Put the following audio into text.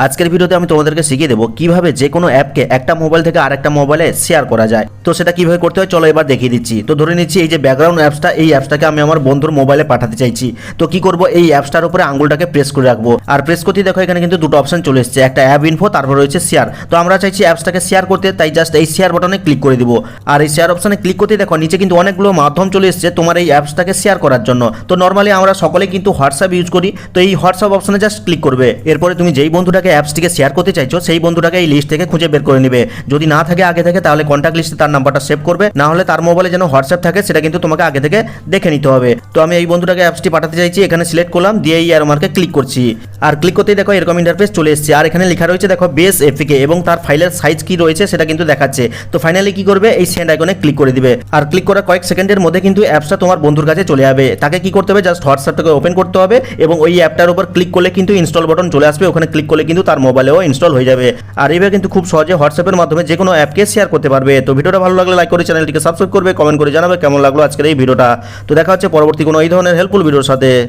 আজকের ভিডিওতে আমি তোমাদেরকে শিখিয়ে দেবো কিভাবে যে কোনো অ্যাপকে একটা মোবাইল থেকে আরেকটা মোবাইলে শেয়ার করা যায়। তো সেটা কিভাবে করতে হয় চলো এবার দেখিয়ে দিচ্ছি। তো ধরে নিচ্ছি এই যে ব্যাকগ্রাউন্ড অ্যাপসটা, এই অ্যাপসটাকে আমি আমার বন্ধুর মোবাইলে পাঠাতে চাইছি। তো কি করব, এই অ্যাপসটার উপরে আঙুলটাকে প্রেস করে রাখবো, আর প্রেস করতে দেখো এখানে কিন্তু দুটো অপশন চলে এসেছে, একটা অ্যাপ ইনফো, তারপর রয়েছে শেয়ার। তো আমরা চাইছি অ্যাপসটাকে শেয়ার করতে, তাই জাস্ট এই শেয়ার বাটনে ক্লিক করে দিব। আর এই শেয়ার অপশনে ক্লিক করতে দেখো নিচে কিন্তু অনেকগুলো মাধ্যম চলে এসেছে তোমার এই অ্যাপসটাকে শেয়ার করার জন্য। তো নর্মালি আমরা সকলেই কিন্তু হোয়াটসঅ্যাপ ইউজ করি, তো এই হোয়াটসঅ্যাপ অপশনে জাস্ট ক্লিক করবে। এরপরে তুমি যেই বন্ধুটাকে অ্যাপসটিকে শেয়ার করতে চাইছো সেই বন্ধুটাকে এই লিস্ট থেকে খুঁজে বের করে নিবে। যদি না থাকে আগে থেকে তাহলে কন্ট্যাক্ট লিস্টে তার নাম্বারটা সেভ করবে, না হলে তার মোবাইলে যেন হোয়াটসঅ্যাপ থাকে সেটা কিন্তু তোমাকে আগে থেকে দেখে নিতে হবে। তো আমি এই বন্ধুটাকে অ্যাপসটি পাঠাতে চাইছি, এখানে সিলেক্ট করলাম, দিয়ে এই অ্যারো মার্কে ক্লিক করছি। আর ক্লিক করতেই দেখো এরকম ইন্টারফেস চলে এসেছে, আর এখানে লেখা রয়েছে দেখো বেস এপিকে, এবং তার ফাইলের সাইজ কি রয়েছে সেটা কিন্তু দেখাচ্ছে। তো ফাইনালি কি করবে, এই সেন্ড আইকনে ক্লিক করে দিবে, আর ক্লিক করার কয়েক সেকেন্ডের মধ্যে কিন্তু অ্যাপসটা তোমার বন্ধুর কাছে চলে যাবে। তাকে কি করতে হবে, জাস্ট হোয়াটসঅ্যাপটাকে ওপেন করতে হবে, এবং ওই অ্যাপটার উপর ক্লিক করলে কিন্তু ইনস্টল বাটন চলে আসবে, ওখানে ক্লিক করলে কিন্তু তার মোবাইলেও ইনস্টল হয়ে যাবে। আর এইভাবে কিন্তু খুব সহজে হোয়াটসঅ্যাপের মাধ্যমে যে কোনো অ্যাপকে শেয়ার করতে পারবে। তো ভিডিওটা ভালো লাগলে লাইক করে চ্যানেলটিকে সাবস্ক্রাইব করবে, কমেন্ট করে জানাবে কেমন লাগলো আজকের এই ভিডিওটা। তো দেখা হচ্ছে পরবর্তী কোনো এই ধরনের হেল্পফুল ভিডিওর সাথে।